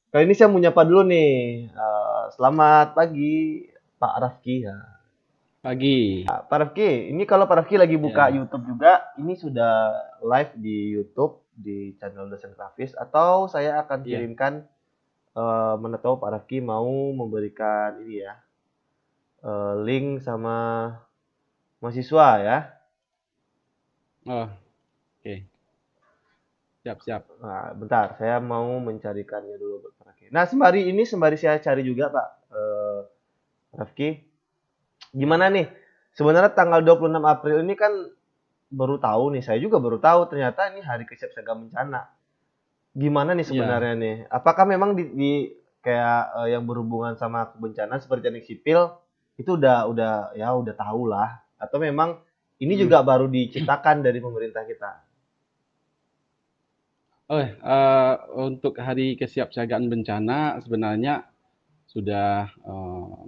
Kali ini saya mau nyapa dulu nih. Selamat pagi, Pak Rafki ya. Pagi. Pak Rafki, ini kalau Pak Rafki lagi buka Ya, YouTube juga, ini sudah live di YouTube di channel Dosen Grafis atau saya akan iya. kirimkan mana tahu Pak Rafki mau memberikan ini ya, link sama mahasiswa ya. Oh, oke. Siap, siap. Nah, bentar, saya mau mencarikannya dulu Pak Rafki. Nah, sembari saya cari juga Pak Rafki, Ya, gimana nih? Sebenarnya tanggal 26 April ini kan baru tahu nih, saya juga baru tahu ternyata ini hari kesiapsiagaan bencana. Gimana nih ya. sebenarnya nih? Apakah memang di kayak yang berhubungan sama kebencanaan seperti teknik sipil itu udah ya udah tahu lah atau memang ini Mm. juga baru diciptakan dari pemerintah kita? Untuk hari kesiapsiagaan bencana sebenarnya sudah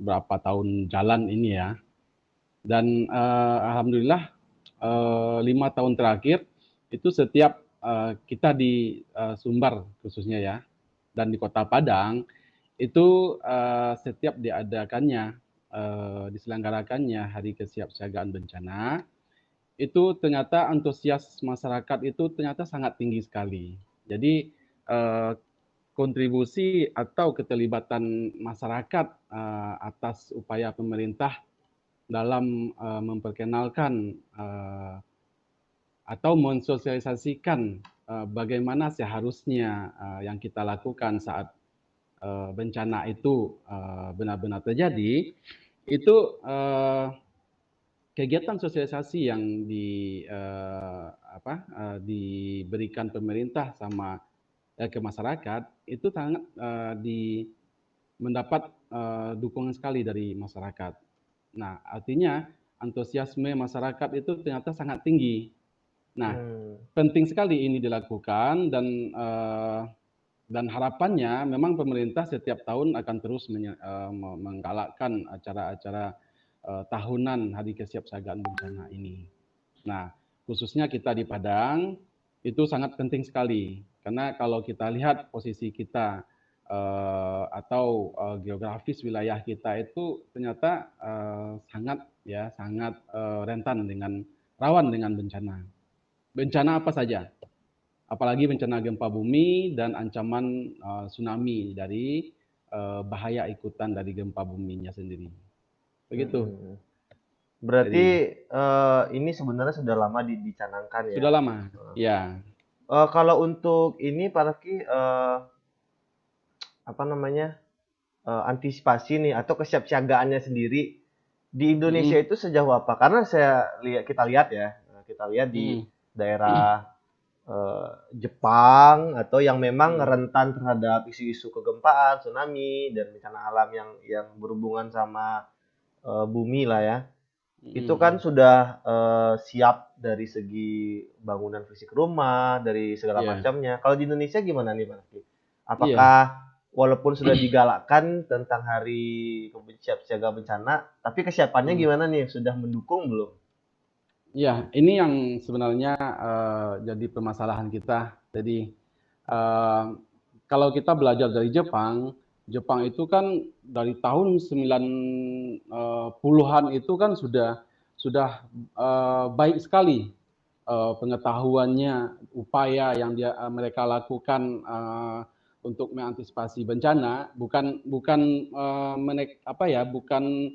berapa tahun jalan ini ya. Dan alhamdulillah 5 tahun terakhir itu setiap kita di Sumbar khususnya ya dan di Kota Padang itu setiap diadakannya diselenggarakannya hari kesiapsiagaan bencana itu ternyata antusias masyarakat itu ternyata sangat tinggi sekali. Jadi eh, kontribusi atau keterlibatan masyarakat atas upaya pemerintah dalam memperkenalkan atau mensosialisasikan bagaimana seharusnya yang kita lakukan saat bencana itu benar-benar terjadi, itu kegiatan sosialisasi yang diberikan pemerintah sama ke masyarakat itu sangat mendapat dukungan sekali dari masyarakat. Nah, artinya antusiasme masyarakat itu ternyata sangat tinggi. Nah, Hmm. penting sekali ini dilakukan dan harapannya memang pemerintah setiap tahun akan terus menggalakkan acara-acara tahunan Hari Kesiapsiagaan Bencana ini. Nah, khususnya kita di Padang itu sangat penting sekali karena kalau kita lihat posisi kita atau geografis wilayah kita itu ternyata sangat rentan dengan rawan dengan bencana. Bencana apa saja? Apalagi bencana gempa bumi dan ancaman tsunami dari bahaya ikutan dari gempa buminya sendiri. Begitu. Hmm. Berarti Jadi ini sebenarnya sudah lama dicanangkan ya. sudah lama. Ya. Kalau untuk ini Pak Rafki, apa namanya, antisipasi nih atau kesiapsiagaannya sendiri di Indonesia Mm-mm. itu sejauh apa? Karena kita lihat ya, kita lihat di Mm-mm. daerah Jepang atau yang memang Mm. rentan terhadap isu-isu kegempaan, tsunami dan bencana alam yang berhubungan sama bumi lah ya. Itu kan Mm-mm. sudah siap dari segi bangunan fisik rumah, dari segala Iya. macamnya. Kalau di Indonesia gimana nih Pak Raffi? Iya. Apakah walaupun sudah digalakkan tentang hari siaga bencana, tapi kesiapannya Mm. gimana nih? Sudah mendukung belum? Iya, ini yang sebenarnya jadi permasalahan kita. Jadi eh, kalau kita belajar dari Jepang, Jepang itu kan dari tahun 90-an itu kan sudah baik sekali pengetahuannya, upaya yang mereka lakukan untuk mengantisipasi bencana, bukan bukan apa ya, bukan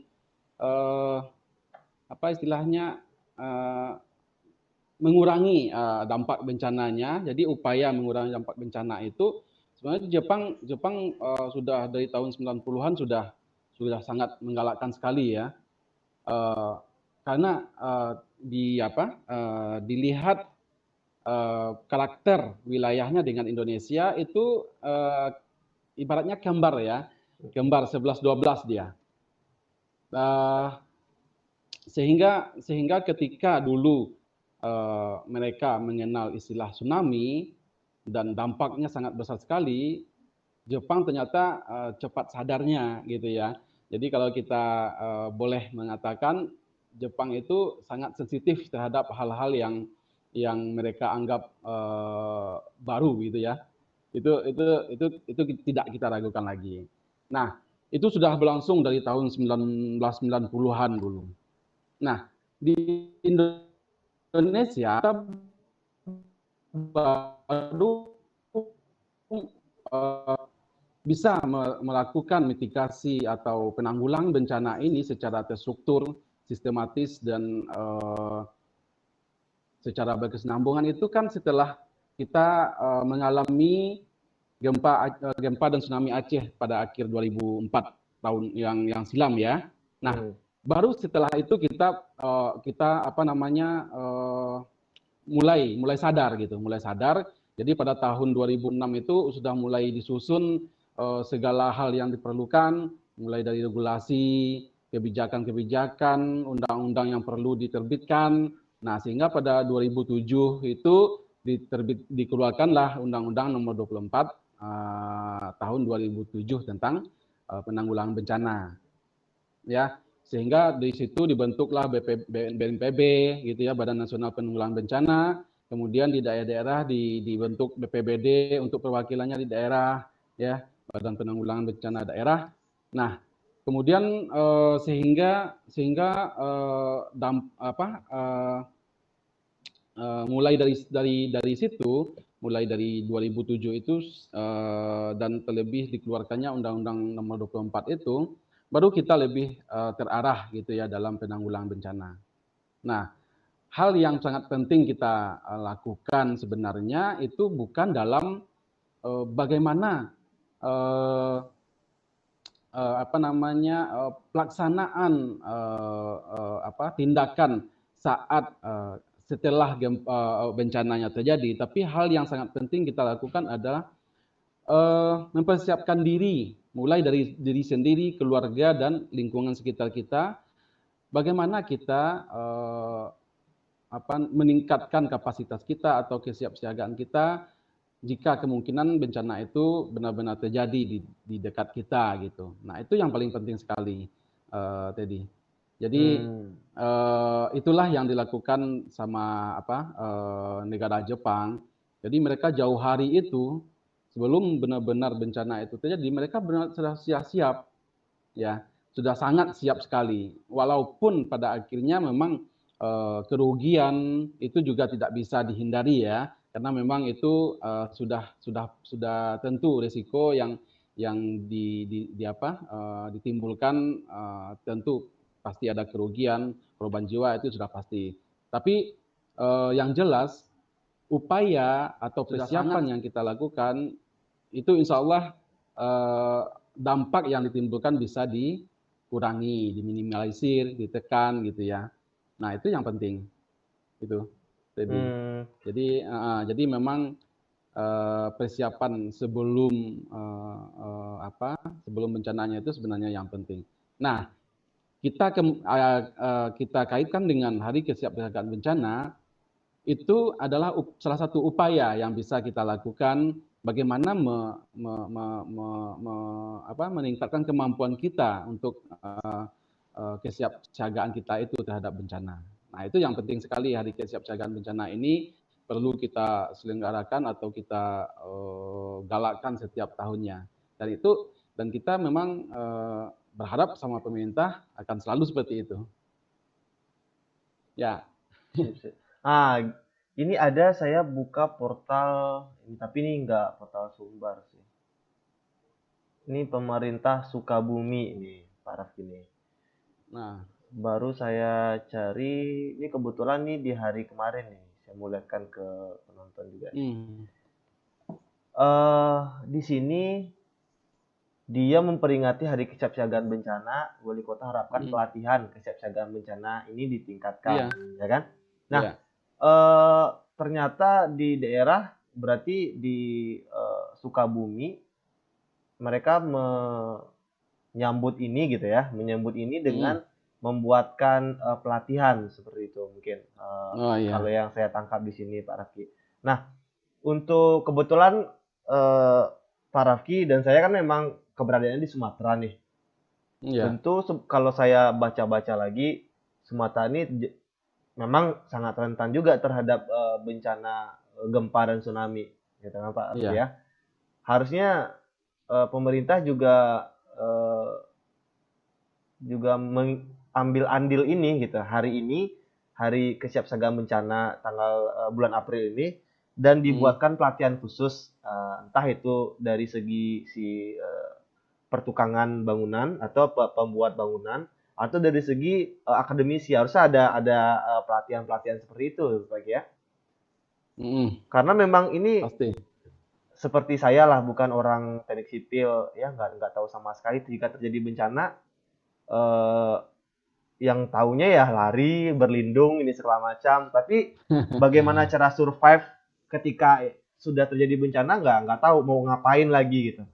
eh, apa istilahnya eh, mengurangi dampak bencananya. Jadi upaya mengurangi dampak bencana itu sebenarnya Jepang Jepang sudah dari tahun 90-an sudah sangat menggalakkan sekali ya. Eh, karena dilihat karakter wilayahnya dengan Indonesia itu ibaratnya gambar ya. Gambar 11-12 dia. Eh, sehingga ketika dulu mereka mengenal istilah tsunami dan dampaknya sangat besar sekali, Jepang ternyata cepat sadarnya gitu ya. Jadi kalau kita boleh mengatakan Jepang itu sangat sensitif terhadap hal-hal yang mereka anggap baru gitu ya. Itu tidak kita ragukan lagi. Nah, itu sudah berlangsung dari tahun 1990-an dulu. Nah, di Indonesia kita baru bisa melakukan mitigasi atau penanggulangan bencana ini secara terstruktur, sistematis, dan secara berkesinambungan itu kan setelah kita mengalami gempa dan tsunami Aceh pada akhir 2004 tahun yang silam ya. Nah, baru setelah itu kita mulai sadar gitu, mulai sadar. Jadi pada tahun 2006 itu sudah mulai disusun segala hal yang diperlukan, mulai dari regulasi, kebijakan-kebijakan, undang-undang yang perlu diterbitkan. Nah, sehingga pada 2007 itu dikeluarkanlah Undang-Undang Nomor 24 tahun 2007 tentang penanggulangan bencana. Ya, sehingga di situ dibentuklah BNPB gitu ya, Badan Nasional Penanggulangan Bencana. Kemudian di daerah-daerah dibentuk BPBD untuk perwakilannya di daerah, ya, Badan Penanggulangan Bencana Daerah. Nah, kemudian sehingga mulai dari situ, mulai dari 2007 itu dan terlebih dikeluarkannya Undang-Undang Nomor 24 itu, baru kita lebih terarah gitu ya dalam penanggulangan bencana. Nah, hal yang sangat penting kita lakukan sebenarnya itu bukan dalam bagaimana pelaksanaan tindakan saat setelah bencananya terjadi, tapi hal yang sangat penting kita lakukan adalah mempersiapkan diri, mulai dari diri sendiri, keluarga, dan lingkungan sekitar kita. Bagaimana kita meningkatkan kapasitas kita atau kesiapsiagaan kita jika kemungkinan bencana itu benar-benar terjadi di dekat kita gitu. Nah, itu yang paling penting sekali, Teddy. Jadi itulah yang dilakukan sama negara Jepang. Jadi mereka jauh hari itu sebelum benar-benar bencana itu terjadi, mereka benar sudah siap, ya, sudah sangat siap sekali. Walaupun pada akhirnya memang kerugian itu juga tidak bisa dihindari ya, karena memang itu sudah tentu risiko yang ditimbulkan, tentu pasti ada kerugian, korban jiwa itu sudah pasti. Tapi yang jelas upaya atau persiapan yang kita lakukan itu insya Allah dampak yang ditimbulkan bisa dikurangi, diminimalisir, ditekan gitu ya. Nah, itu yang penting. Gitu. Jadi memang persiapan sebelum sebelum bencananya itu sebenarnya yang penting. Nah, kita kaitkan dengan Hari Kesiapsiagaan Bencana, itu adalah salah satu upaya yang bisa kita lakukan bagaimana meningkatkan kemampuan kita untuk kesiapsiagaan kita itu terhadap bencana. Nah, itu yang penting sekali. Hari Kesiapsiagaan Bencana ini perlu kita selenggarakan atau kita galakkan setiap tahunnya. Dan kita memang berharap sama pemerintah akan selalu seperti itu. Ya. Ini ada saya buka portal, tapi ini enggak portal Sumbar sih. Ini pemerintah Sukabumi ini, Pak Rafki nih. Nah, baru saya cari, ini kebetulan nih di hari kemarin nih, saya mulaikan ke penonton juga. Di sini dia memperingati Hari Kesiapsiagaan Bencana, Wali Kota harapkan pelatihan kesiapsiagaan bencana ini ditingkatkan, ya kan? Nah, ternyata di daerah, berarti di Sukabumi, mereka menyambut ini gitu ya, menyambut ini dengan membuatkan pelatihan seperti itu mungkin. Kalau yang saya tangkap di sini Pak Rafki. Nah, untuk kebetulan Pak Rafki dan saya kan memang keberadaannya di Sumatera nih. Tentu kalau saya baca-baca lagi, Sumatera ini memang sangat rentan juga terhadap bencana gempa dan tsunami, gitu kan Pak Rafki ya. harusnya pemerintah juga mengambil andil ini gitu. Hari ini hari kesiapsiagaan bencana tanggal bulan April ini, dan dibuatkan pelatihan khusus, entah itu dari segi si pertukangan bangunan atau pembuat bangunan, atau dari segi akademisi. Harusnya ada pelatihan-pelatihan seperti itu, Pak ya. Karena memang ini Pasti. seperti saya lah, bukan orang teknik sipil ya, nggak tahu sama sekali jika terjadi bencana. Yang taunya ya lari, berlindung, ini segala macam. Tapi bagaimana cara survive ketika sudah terjadi bencana, nggak tahu mau ngapain lagi gitu.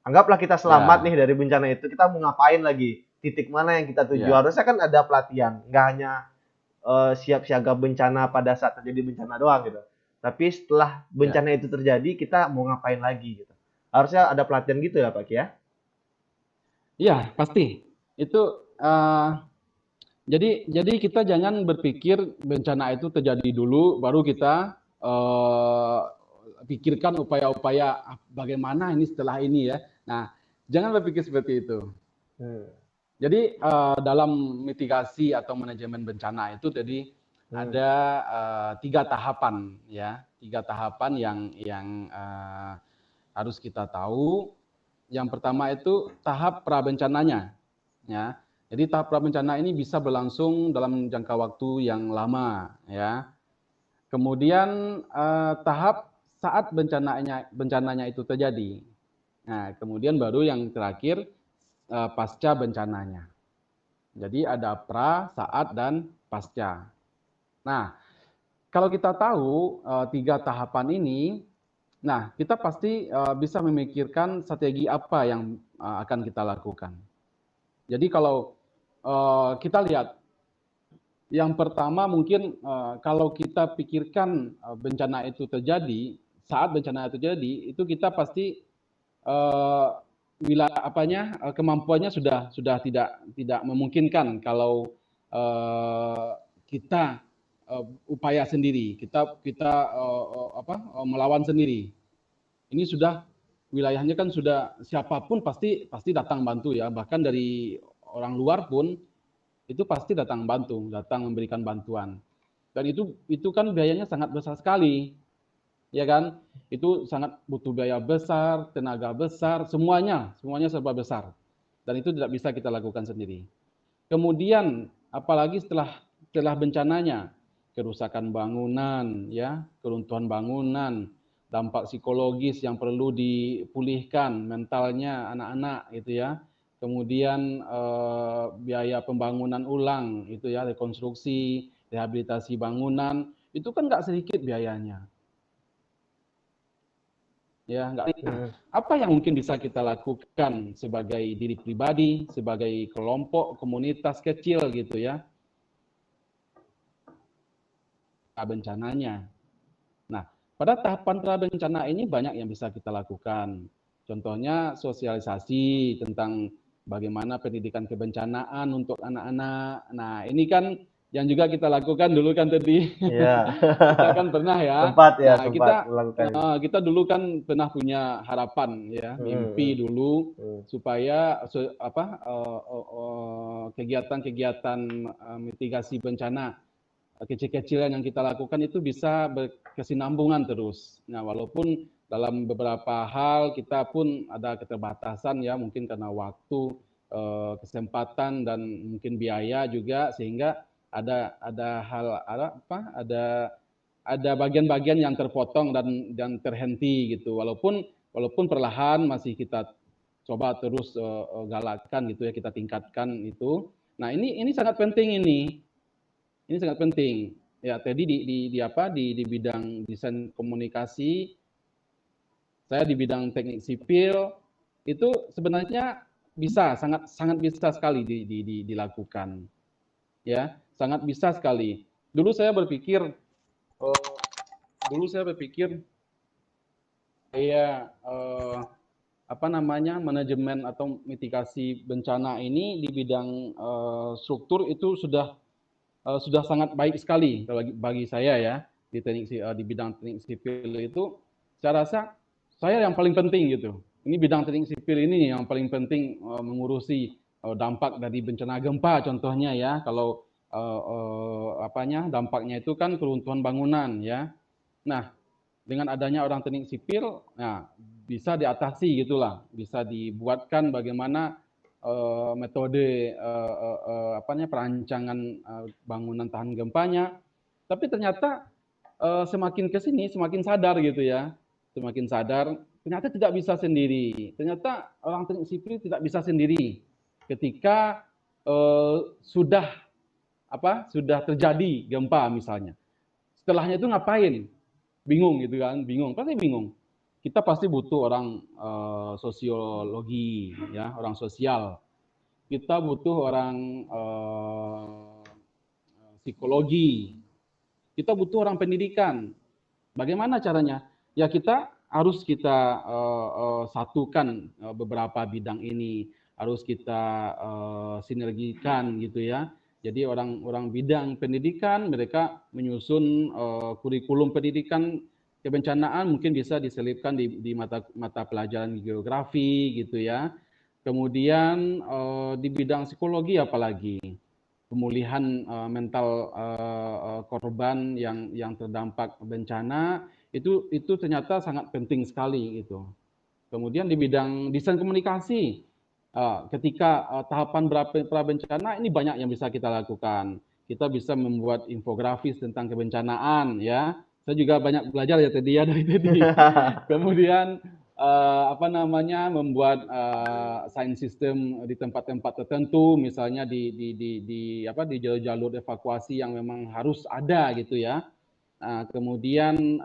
Anggaplah kita selamat nih dari bencana itu, kita mau ngapain lagi? Titik mana yang kita tuju? Harusnya kan ada pelatihan, nggak hanya siap siaga bencana pada saat terjadi bencana doang gitu. Tapi setelah bencana itu terjadi, kita mau ngapain lagi gitu. Harusnya ada pelatihan gitu ya Pak Ki ya? Iya, pasti. Itu jadi kita jangan berpikir bencana itu terjadi dulu, baru kita pikirkan upaya-upaya bagaimana ini setelah ini ya. Nah, jangan berpikir seperti itu. Jadi dalam mitigasi atau manajemen bencana itu tadi ada 3 tahapan ya, 3 tahapan yang harus kita tahu. Yang pertama itu tahap prabencananya, ya. Jadi tahap prabencana ini bisa berlangsung dalam jangka waktu yang lama, ya. Kemudian tahap saat bencananya itu terjadi. Nah, kemudian baru yang terakhir pasca bencananya. Jadi ada pra, saat, dan pasca. Nah, kalau kita tahu 3 tahapan ini, nah kita pasti bisa memikirkan strategi apa yang akan kita lakukan. Jadi kalau kita lihat, yang pertama mungkin kalau kita pikirkan bencana itu terjadi, saat bencana itu terjadi, itu kita pasti wilayah kemampuannya sudah tidak memungkinkan kalau kita upaya sendiri, kita melawan sendiri. Ini sudah wilayahnya kan sudah siapapun pasti datang bantu ya, bahkan dari orang luar pun itu pasti datang bantu, datang memberikan bantuan. Dan itu kan biayanya sangat besar sekali, ya kan? Itu sangat butuh biaya besar, tenaga besar, semuanya serba besar. Dan itu tidak bisa kita lakukan sendiri. Kemudian apalagi setelah bencananya, kerusakan bangunan, ya, keruntuhan bangunan, dampak psikologis yang perlu dipulihkan mentalnya anak-anak, gitu ya. Kemudian biaya pembangunan ulang, itu ya, rekonstruksi, rehabilitasi bangunan, itu kan nggak sedikit biayanya. Ya, apa yang mungkin bisa kita lakukan sebagai diri pribadi, sebagai kelompok, komunitas kecil gitu ya, bencananya. Nah, pada tahapan prabencana ini banyak yang bisa kita lakukan. Contohnya sosialisasi tentang bagaimana pendidikan kebencanaan untuk anak-anak. Nah, ini kan yang juga kita lakukan dulu kan tadi. Iya. Kita kan pernah ya. Sempat ya, Nah, sempat melakukan. kita dulu kan pernah punya harapan ya, mimpi dulu supaya kegiatan-kegiatan mitigasi bencana kecil-kecilan yang kita lakukan itu bisa berkesinambungan terus. Nah, walaupun dalam beberapa hal kita pun ada keterbatasan ya, mungkin karena waktu, kesempatan, dan mungkin biaya juga, sehingga ada bagian-bagian yang terpotong dan terhenti gitu. Walaupun perlahan masih kita coba terus galakkan gitu ya, kita tingkatkan itu. Nah, ini sangat penting ini. Ini sangat penting. Ya, tadi di bidang desain komunikasi, saya di bidang teknik sipil, itu sebenarnya bisa sangat bisa sekali dilakukan. Ya, sangat bisa sekali. Dulu saya berpikir manajemen atau mitigasi bencana ini di bidang struktur itu sudah sangat baik sekali bagi saya ya, di bidang teknik sipil itu. Saya rasa saya yang paling penting gitu. Ini bidang teknik sipil ini yang paling penting mengurusi dampak dari bencana gempa contohnya ya. Kalau dampaknya itu kan keruntuhan bangunan ya. Nah, dengan adanya orang teknik sipil, nah bisa diatasi gitulah, bisa dibuatkan bagaimana metode perancangan bangunan tahan gempanya. Tapi ternyata semakin ke sini semakin sadar gitu ya, semakin sadar ternyata tidak bisa sendiri. Ternyata orang teknik sipil tidak bisa sendiri ketika sudah sudah terjadi gempa misalnya. Setelahnya itu ngapain? Bingung gitu kan, bingung, pasti bingung. Kita pasti butuh orang sosiologi, ya, orang sosial. Kita butuh orang psikologi. Kita butuh orang pendidikan. Bagaimana caranya? Ya kita harus satukan beberapa bidang ini, harus kita sinergikan gitu ya. Jadi orang-orang bidang pendidikan mereka menyusun kurikulum pendidikan kebencanaan mungkin bisa diselipkan di mata pelajaran geografi gitu ya. Kemudian di bidang psikologi apalagi pemulihan mental korban yang terdampak bencana itu ternyata sangat penting sekali gitu. Kemudian di bidang desain komunikasi, ketika tahapan prabencana ini banyak yang bisa kita lakukan. Kita bisa membuat infografis tentang kebencanaan ya. Saya juga banyak belajar ya tadi ya dari tadi. Kemudian membuat sign system di tempat-tempat tertentu, misalnya di jalur-jalur evakuasi yang memang harus ada gitu ya. Kemudian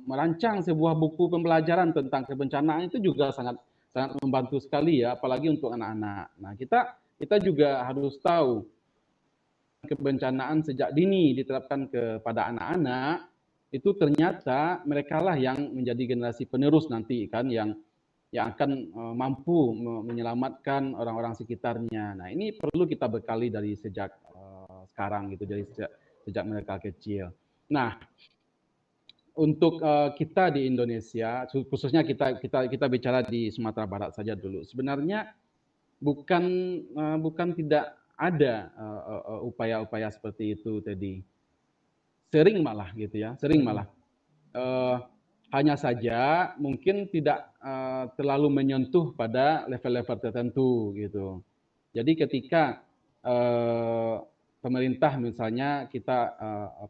merancang sebuah buku pembelajaran tentang kebencanaan itu juga sangat sangat membantu sekali ya, apalagi untuk anak-anak. Nah, kita juga harus tahu kebencanaan sejak dini diterapkan kepada anak-anak, itu ternyata mereka lah yang menjadi generasi penerus nanti kan yang akan mampu menyelamatkan orang-orang sekitarnya. Nah, ini perlu kita bekali dari sejak sekarang gitu, dari sejak mereka kecil. Nah, untuk kita di Indonesia, khususnya kita bicara di Sumatera Barat saja dulu. Sebenarnya bukan tidak ada upaya-upaya seperti itu tadi. Sering malah gitu ya, sering malah. Hanya saja mungkin tidak terlalu menyentuh pada level-level tertentu gitu. Jadi ketika pemerintah misalnya kita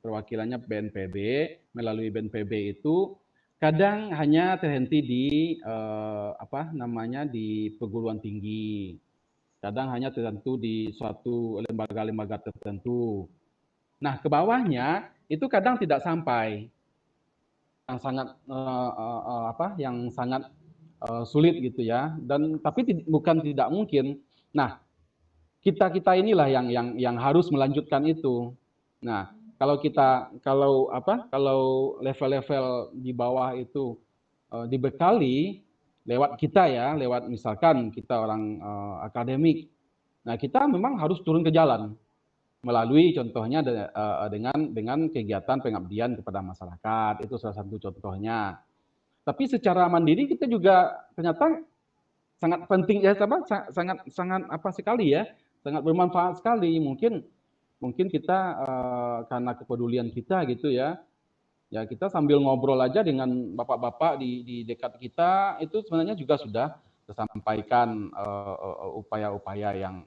perwakilannya BNPB, melalui BNPB itu kadang hanya terhenti di di perguruan tinggi, kadang hanya tertentu di suatu lembaga-lembaga tertentu. Nah, ke bawahnya itu kadang tidak sampai, yang sangat sulit gitu ya. Dan tapi bukan tidak mungkin. Nah, kita inilah yang harus melanjutkan itu. Nah, kalau level-level di bawah itu dibekali lewat kita ya, lewat misalkan kita orang akademik. Nah, kita memang harus turun ke jalan melalui contohnya dengan kegiatan pengabdian kepada masyarakat. Itu salah satu contohnya. Tapi secara mandiri kita juga ternyata sangat penting ya, sangat sangat sekali ya, sangat bermanfaat sekali. Mungkin kita karena kepedulian kita gitu ya, kita sambil ngobrol aja dengan bapak-bapak di dekat kita, itu sebenarnya juga sudah tersampaikan upaya-upaya yang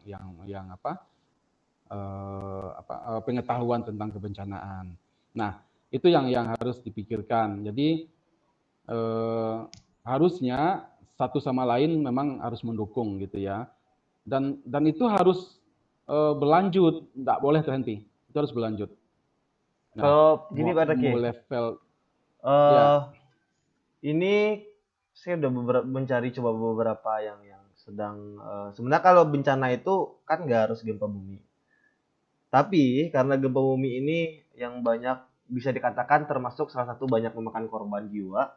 pengetahuan tentang kebencanaan. Nah, itu yang harus dipikirkan. Jadi harusnya satu sama lain memang harus mendukung gitu ya. Dan itu harus berlanjut, tidak boleh terhenti. Itu harus berlanjut. Nah, Kalau gini Pak Daki, level ya. Ini saya udah mencari coba beberapa yang sedang sebenarnya kalau bencana itu kan nggak harus gempa bumi. Tapi karena gempa bumi ini yang banyak bisa dikatakan termasuk salah satu banyak memakan korban jiwa.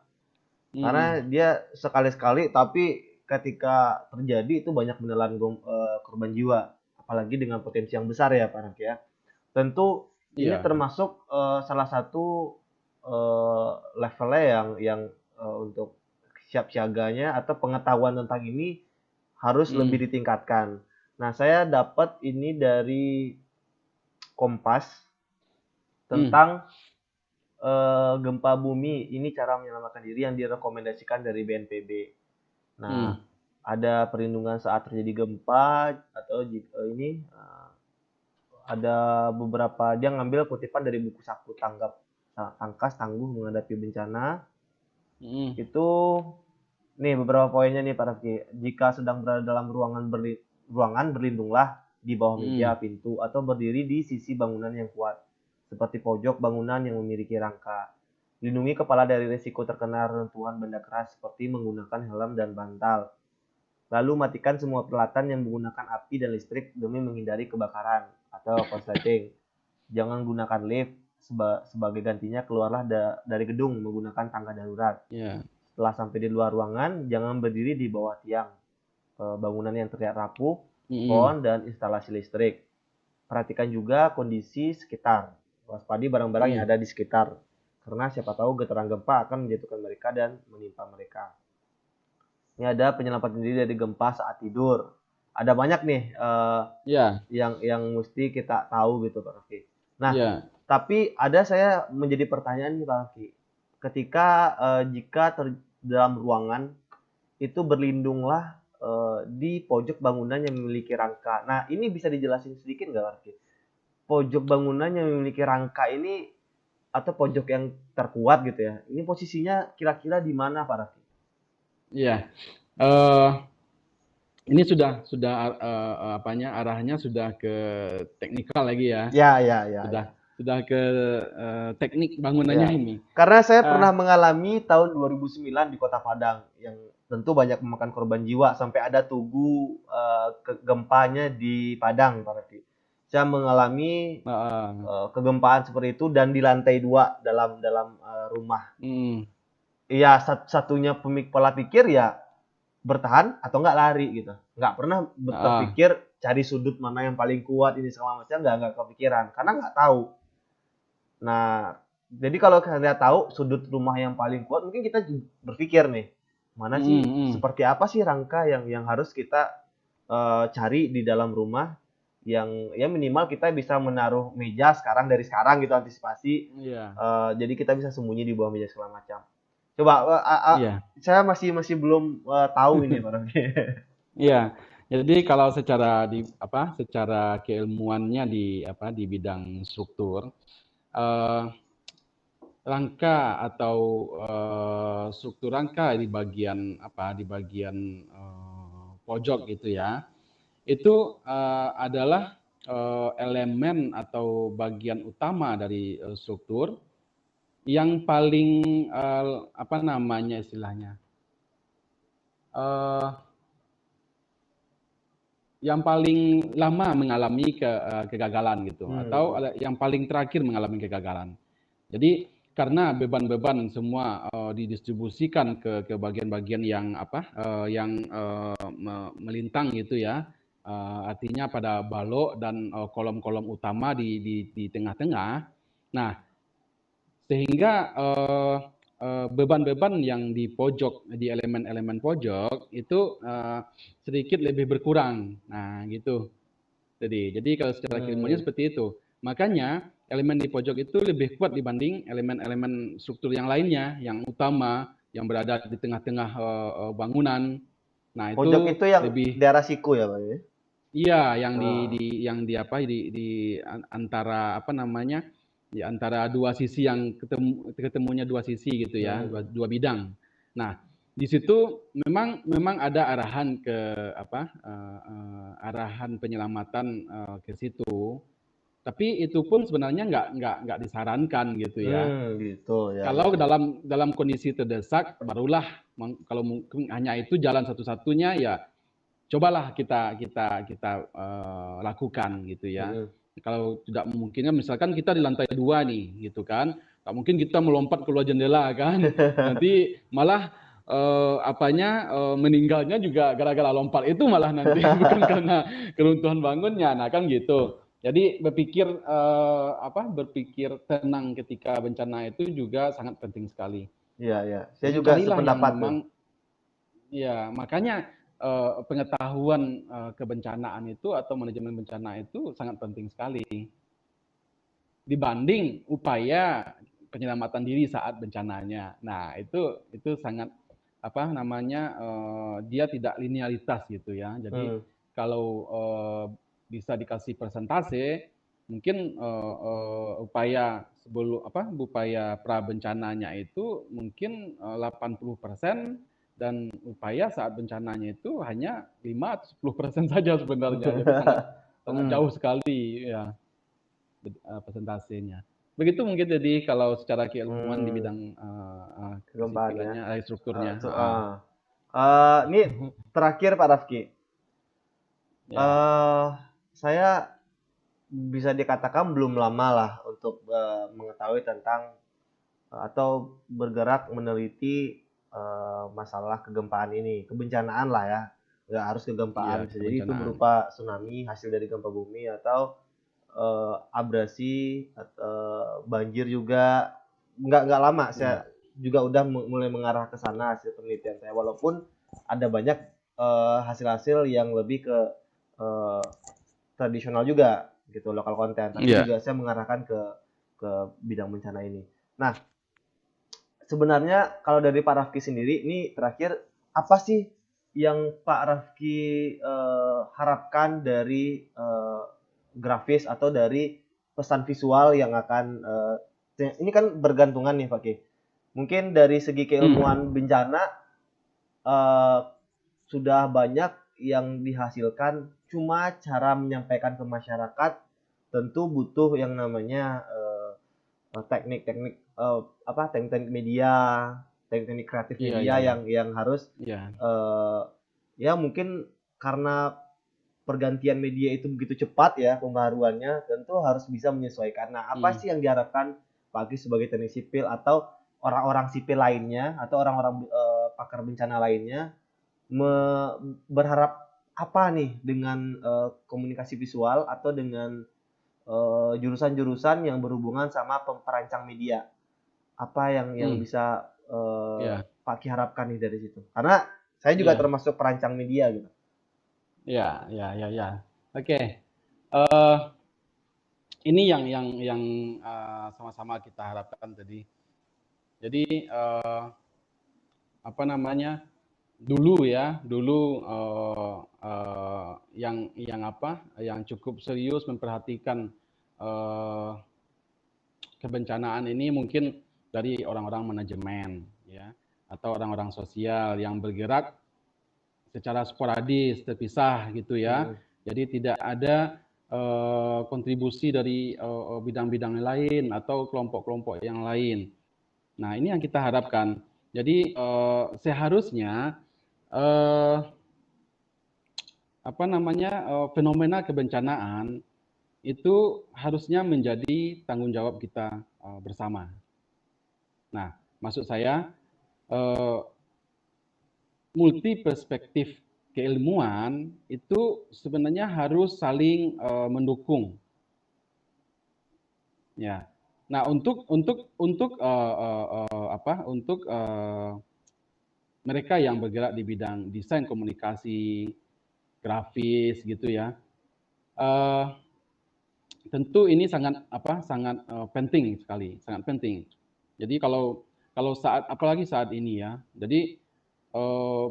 Karena dia sekali-sekali tapi ketika terjadi itu banyak menelan korban jiwa, apalagi dengan potensi yang besar ya Pak Rak ya. Tentu ini termasuk salah satu levelnya yang untuk siap siaganya atau pengetahuan tentang ini harus lebih Hmm. ditingkatkan. Nah, saya dapat ini dari Kompas Hmm. tentang gempa bumi. Ini cara menyelamatkan diri yang direkomendasikan dari BNPB. Nah, Hmm. ada perlindungan saat terjadi gempa atau ini ada beberapa dia ngambil kutipan dari buku saku tangkas tangguh menghadapi bencana. Hmm. Itu nih beberapa poinnya nih Pak Rafki. Jika sedang berada dalam ruangan berlindunglah di bawah meja, Hmm. pintu, atau berdiri di sisi bangunan yang kuat, seperti pojok bangunan yang memiliki rangka. Lindungi kepala dari risiko terkena reruntuhan benda keras seperti menggunakan helm dan bantal. Lalu matikan semua peralatan yang menggunakan api dan listrik demi menghindari kebakaran atau korsleting. Jangan gunakan lift, sebagai gantinya keluarlah dari gedung menggunakan tangga darurat. Ya. Setelah sampai di luar ruangan, jangan berdiri di bawah tiang, bangunan yang terlihat rapuh, Hmm. pohon, dan instalasi listrik. Perhatikan juga kondisi sekitar. Waspadi barang-barang yang Hmm. ada di sekitar. Karena siapa tahu getaran gempa akan menjatuhkan mereka dan menimpa mereka. Ini ada penyelamatan diri dari gempa saat tidur. Ada banyak nih Ya. yang mesti kita tahu gitu Pak Raffi. Nah, Ya. tapi ada saya menjadi pertanyaan nih Pak Raffi. Ketika jika dalam ruangan itu berlindunglah di pojok bangunan yang memiliki rangka. Nah, ini bisa dijelasin sedikit nggak, Raffi? Pojok bangunan yang memiliki rangka ini atau pojok yang terkuat gitu ya. Ini posisinya kira-kira di mana, Pak Raffi? Ya. Eh, ini sudah apanya arahnya sudah ke teknikal lagi ya. Ya, ya, ya, Sudah ya. sudah ke teknik bangunannya Ya. ini. Karena saya Eh, pernah mengalami tahun 2009 di Kota Padang yang tentu banyak memakan korban jiwa sampai ada tugu gempanya di Padang, Pak Raffi. Saya mengalami eh, kegempaan seperti itu dan di lantai 2 dalam dalam rumah. hmm, Iya, satunya pola pikir ya bertahan atau enggak lari gitu. Enggak pernah ah, terpikir cari sudut mana yang paling kuat ini segala macam, enggak kepikiran karena enggak tahu. Nah, jadi kalau kita tahu sudut rumah yang paling kuat, mungkin kita berpikir nih, mana hmm, sih hmm. seperti apa sih rangka yang harus kita cari di dalam rumah yang ya minimal kita bisa menaruh meja dari sekarang gitu antisipasi. Iya, Jadi kita bisa sembunyi di bawah meja segala macam. Coba iya, saya masih masih belum tahu ini Pak Raffi. iya. Jadi kalau secara keilmuannya di bidang struktur, eh, rangka atau struktur rangka di bagian pojok gitu ya, itu adalah elemen atau bagian utama dari struktur yang paling apa namanya istilahnya, eh, yang paling lama mengalami kegagalan gitu, atau Hmm. yang paling terakhir mengalami kegagalan. Jadi karena beban-beban semua didistribusikan ke bagian-bagian yang melintang gitu ya, artinya pada balok dan kolom-kolom utama di tengah-tengah. Nah, sehingga beban-beban yang di pojok, di elemen-elemen pojok itu sedikit lebih berkurang. Nah, gitu. Jadi kalau secara keilmuannya Hmm. seperti itu. Makanya elemen di pojok itu lebih kuat dibanding elemen-elemen struktur yang lainnya, yang utama, yang berada di tengah-tengah bangunan. Nah, Pojok itu itu yang lebih daerah siku ya Pak ya? iya yang Ah. di antara apa namanya? Di antara dua sisi yang ketemunya dua sisi gitu ya, Hmm. dua bidang. Nah, di situ memang ada arahan ke arahan penyelamatan ke situ. Tapi itu pun sebenarnya nggak disarankan gitu ya. Gitu ya ya Kalau ya. dalam kondisi terdesak, barulah kalau mungkin hanya itu jalan satu-satunya ya cobalah kita kita kita lakukan gitu ya. Hmm. Kalau tidak memungkinkan, misalkan kita di lantai 2 nih, gitu kan, nggak mungkin kita melompat keluar jendela kan, nanti malah meninggalnya juga gara-gara lompat itu malah nanti bukan karena keruntuhan bangunnya, nah kan gitu. Jadi berpikir tenang ketika bencana itu juga sangat penting sekali. Iya ya. Saya Jadi juga carilah yang sependapat tuh. memang Ya, makanya pengetahuan kebencanaan itu atau manajemen bencana itu sangat penting sekali dibanding upaya penyelamatan diri saat bencananya. Nah, itu sangat apa namanya dia tidak linearitas gitu ya. Jadi Hmm. kalau bisa dikasih persentase, mungkin upaya sebelum apa upaya pra bencananya itu mungkin 80% dan upaya saat bencananya itu hanya 5 atau 10% saja sebenarnya. Jadi sangat sangat Hmm. jauh sekali ya persentasenya. Begitu mungkin jadi kalau secara keilmuan di Hmm. bidang Kegempaan ya. kesipilannya, strukturnya. Ini terakhir Pak Rafki. Ya, Saya bisa dikatakan belum lama lah untuk mengetahui tentang atau bergerak meneliti masalah kegempaan ini, kebencanaan lah ya, nggak harus ya kegempaan, bisa jadi itu kebencanaan. berupa tsunami hasil dari gempa bumi atau abrasi atau banjir juga. Nggak lama saya Ya, juga udah mulai mengarah ke sana hasil penelitian saya, walaupun ada banyak hasil-hasil yang lebih ke eh, tradisional juga gitu, lokal konten, tapi ya, juga saya mengarahkan ke bidang bencana ini. Nah, sebenarnya kalau dari Pak Rafki sendiri ini terakhir, apa sih yang Pak Rafki harapkan dari grafis atau dari pesan visual yang akan ini kan bergantungan nih Pak Ki. Mungkin dari segi keilmuan bencana eh, sudah banyak yang dihasilkan, cuma cara menyampaikan ke masyarakat tentu butuh yang namanya teknik-teknik apa teknik-teknik media, teknik-teknik kreatif iya, media iya, iya, yang harus iya, eh, ya mungkin karena pergantian media itu begitu cepat ya pembaharuannya, tentu harus bisa menyesuaikan. Nah, apa hmm, sih yang diharapkan bagi sebagai teknik sipil atau orang-orang sipil lainnya atau orang-orang pakar bencana lainnya berharap apa nih dengan komunikasi visual atau dengan jurusan-jurusan yang berhubungan sama perancang media? Apa yang hmm, bisa ya, Pak Ki harapkan nih dari situ? Karena saya juga ya, termasuk perancang media gitu. ya, ya, ya, ya. Oke, eh, ini yang sama-sama kita harapkan tadi. Jadi apa namanya? Dulu ya, dulu yang apa? Yang cukup serius memperhatikan eh, kebencanaan ini mungkin dari orang-orang manajemen ya atau orang-orang sosial yang bergerak secara sporadis terpisah gitu ya. Hmm. Jadi tidak ada kontribusi dari bidang-bidang lain atau kelompok-kelompok yang lain. Nah, ini yang kita harapkan. Jadi seharusnya eh, apa namanya fenomena kebencanaan itu harusnya menjadi tanggung jawab kita bersama. Nah, maksud saya eh, multi perspektif keilmuan itu sebenarnya harus saling mendukung. Ya. Nah, untuk apa? Untuk mereka yang bergerak di bidang desain komunikasi, grafis gitu ya. Eh, tentu ini sangat apa? Sangat penting sekali, sangat penting. Jadi kalau saat apalagi saat ini ya. Jadi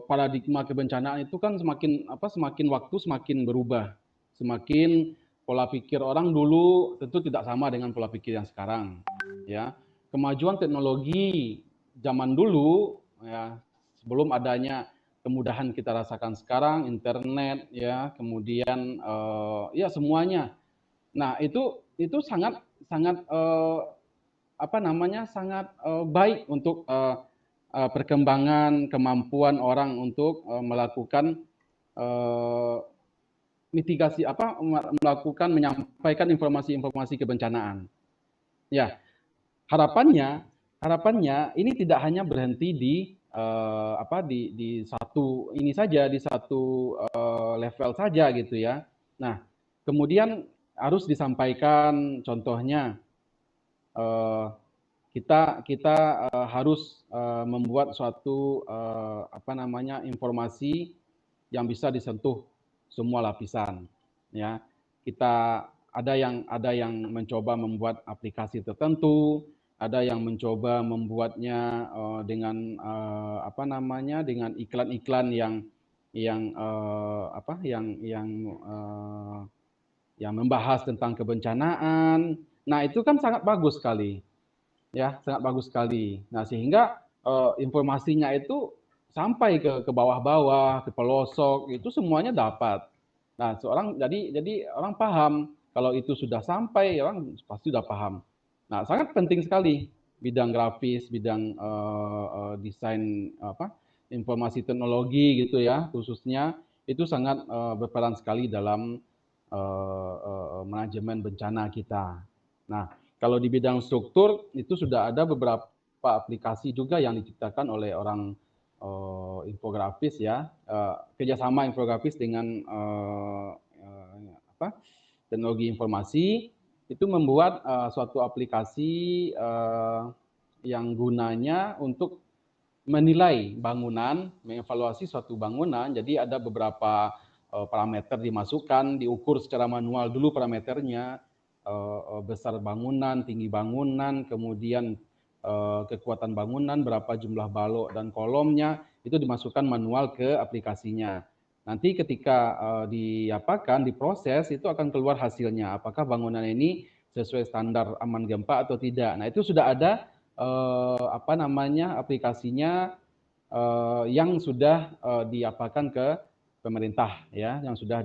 paradigma kebencanaan itu kan semakin waktu semakin berubah, semakin pola pikir orang dulu tentu tidak sama dengan pola pikir yang sekarang, ya. Kemajuan teknologi zaman dulu, ya, sebelum adanya kemudahan kita rasakan sekarang, internet, ya, kemudian ya semuanya. Nah itu sangat sangat apa namanya sangat baik untuk perkembangan kemampuan orang untuk melakukan eh, mitigasi apa melakukan menyampaikan informasi-informasi kebencanaan. Ya, harapannya ini tidak hanya berhenti di apa di satu ini saja di satu level saja gitu ya. Nah, kemudian harus disampaikan contohnya eh, kita harus membuat suatu informasi yang bisa disentuh semua lapisan, ya. Kita ada yang mencoba membuat aplikasi tertentu, ada yang mencoba membuatnya dengan dengan iklan-iklan yang membahas tentang kebencanaan. Nah, itu kan sangat bagus sekali, ya, sangat bagus sekali. Nah, sehingga informasinya itu sampai ke bawah-bawah, ke pelosok, itu semuanya dapat. Nah, jadi orang paham kalau itu sudah sampai, orang pasti sudah paham. Nah, sangat penting sekali bidang grafis, bidang desain informasi teknologi gitu ya, khususnya itu sangat berperan sekali dalam manajemen bencana kita. Nah, kalau di bidang struktur itu sudah ada beberapa aplikasi juga yang diciptakan oleh orang infografis ya, kerjasama infografis dengan teknologi informasi itu membuat suatu aplikasi yang gunanya untuk menilai bangunan, mengevaluasi suatu bangunan. Jadi ada beberapa parameter dimasukkan, diukur secara manual dulu parameternya, besar bangunan, tinggi bangunan, kemudian kekuatan bangunan, berapa jumlah balok dan kolomnya, itu dimasukkan manual ke aplikasinya. Nanti ketika diproses, itu akan keluar hasilnya, apakah bangunan ini sesuai standar aman gempa atau tidak. Nah, itu sudah ada aplikasinya yang sudah diapakan ke pemerintah, ya, yang sudah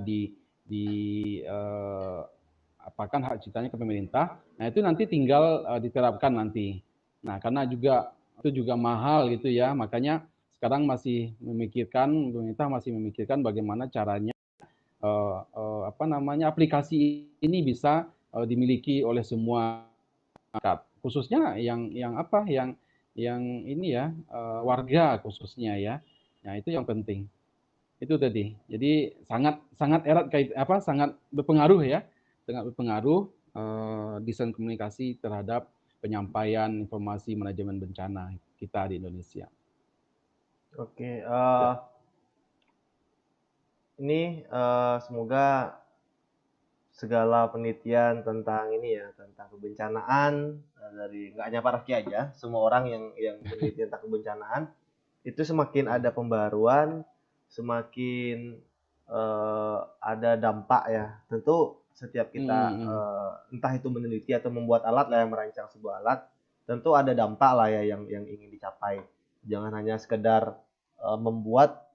apakan hak ciptanya ke pemerintah. Nah, itu nanti tinggal diterapkan nanti. Nah, karena itu juga mahal gitu ya, makanya sekarang pemerintah masih memikirkan bagaimana caranya aplikasi ini bisa dimiliki oleh semua masyarakat, khususnya yang ini ya, warga khususnya ya. Nah, itu yang penting. Itu tadi. Jadi sangat erat sangat berpengaruh ya. Sangat berpengaruh desain komunikasi terhadap penyampaian informasi manajemen bencana kita di Indonesia. Oke, ini semoga segala penelitian tentang ini ya, tentang kebencanaan dari nggak hanya Pak Rafki aja, semua orang yang penelitian tentang kebencanaan itu semakin ada pembaruan, semakin ada dampak ya. Tentu setiap kita entah itu meneliti atau membuat alat lah, yang merancang sebuah alat, tentu ada dampak lah ya yang ingin dicapai. Jangan hanya sekedar membuat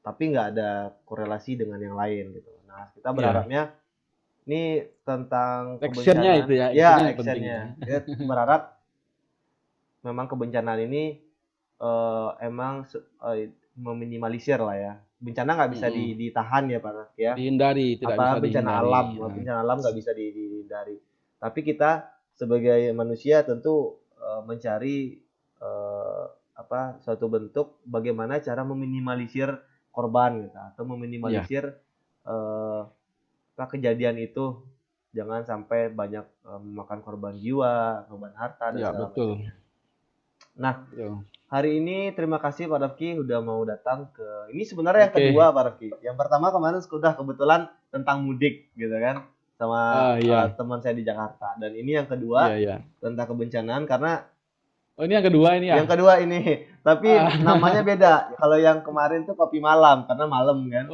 tapi nggak ada korelasi dengan yang lain gitu. Nah, kita berharapnya ini tentang kebencanaan itu ya, actionnya. Kita berharap memang kebencanaan ini emang meminimalisir lah ya. Bencana nggak bisa ditahan ya Pak ya. Dihindari, tidak bisa dihindari. Bencana alam nggak bisa dihindari. Tapi kita sebagai manusia tentu mencari suatu bentuk bagaimana cara meminimalisir korban gitu, atau meminimalisir kejadian itu, jangan sampai banyak memakan korban jiwa, korban harta dan segala macamnya. Nah, hari ini terima kasih Pak Rafki udah mau datang ke ini, sebenarnya yang kedua Pak Rafki. Yang pertama kemarin sudah kebetulan tentang mudik gitu kan, sama teman saya di Jakarta, dan ini yang kedua tentang kebencanaan karena ini yang kedua ini ya. Yang kedua ini, tapi namanya beda. Kalau yang kemarin tuh kopi malam karena malam kan.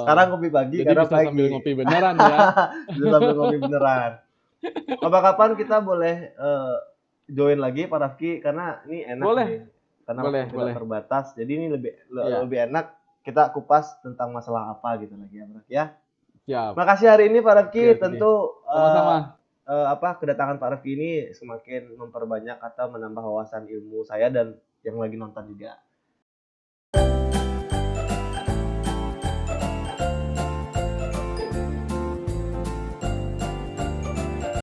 Sekarang kopi pagi jadi karena bisa pagi. Sambil ngopi beneran ya. Bisa sambil ngopi beneran. Kapan-kapan kita boleh join lagi Pak Rafki, karena ini enak boleh. nih. Karena boleh terbatas. Jadi ini lebih enak kita kupas tentang masalah apa gitu lagi ya Pak Rafki ya. Siap. Makasih hari ini Pak Rafki, tentu sama-sama. Kedatangan Pak Rafki ini semakin memperbanyak atau menambah wawasan ilmu saya dan yang lagi nonton juga.